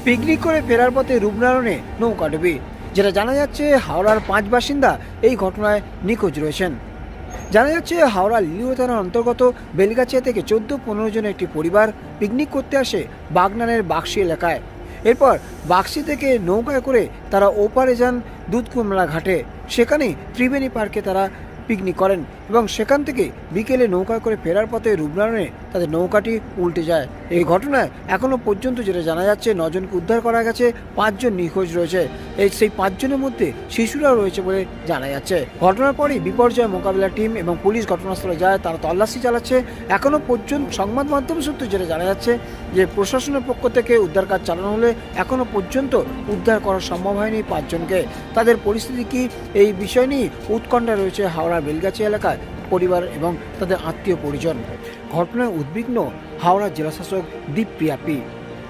Picnic করে ফেরার পথে রূপনারায়ণে নৌকাডুবি। যেটা জানা যাচ্ছে, হাওড়ার 5 বাসিন্দা এই ঘটনায় নিখোঁজ রয়েছেন। জানা যাচ্ছে, হাওড়া লিলিও থানার অন্তর্গত বেলগাছিয়া থেকে 14-15 জনের একটি পরিবার পিকনিক করতে আসে বাগনানের বাক্সি এলাকায়। এরপর বাক্সি থেকে নৌকায় করে তারা ওপারে যান দুধকুমলা ঘাটে। সেখানে ত্রিবেণী পার্কে তারা পিকনিক করেন এবং সেখান থেকে বিকেলে নৌকা করে ফেরার পথে রূপনারায়ণে তাদের নৌকাটি উল্টে যায়। এই ঘটনায় এখনো পর্যন্ত যেটা জানা যাচ্ছে, 9 জনকে উদ্ধার করা গেছে, 5 জন নিখোঁজ রয়েছে। সেই 5 জনের মধ্যে শিশুরাও রয়েছে বলে জানা যাচ্ছে। ঘটনার পরই বিপর্যয় মোকাবিলা টিম এবং পুলিশ ঘটনাস্থলে যায়, তারা তল্লাশি চালাচ্ছে। এখনো পর্যন্ত সংবাদ মাধ্যম সূত্রে যেটা জানা যাচ্ছে যে প্রশাসনের পক্ষ থেকে উদ্ধার কাজ চালানো হলে এখনো পর্যন্ত উদ্ধার করা সম্ভব হয়নি 5 জনকে। তাদের পরিস্থিতি কি, এই বিষয় নিয়ে উৎকণ্ঠা রয়েছে হাওড়া বেলগাছিয়া এলাকায় পরিবার এবং তাদের আত্মীয় পরিজন। ঘটনায় উদ্বিগ্ন হাওড়া জেলাশাসক দীপপ্রিয়া পি।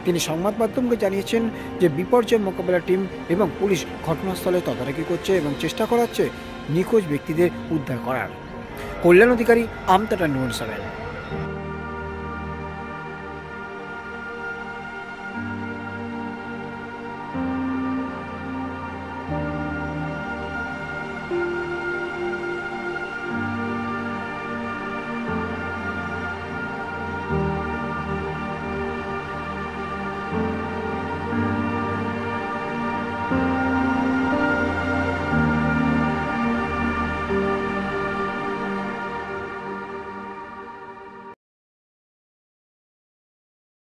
তিনি সংবাদ মাধ্যমকে জানিয়েছেন যে বিপর্যয় মোকাবিলা টিম এবং পুলিশ ঘটনাস্থলে তদারকি করছে এবং চেষ্টা করাচ্ছে নিখোঁজ ব্যক্তিদের উদ্ধার করার। কল্যাণ অধিকারী, আমতাটা নিউজ 7।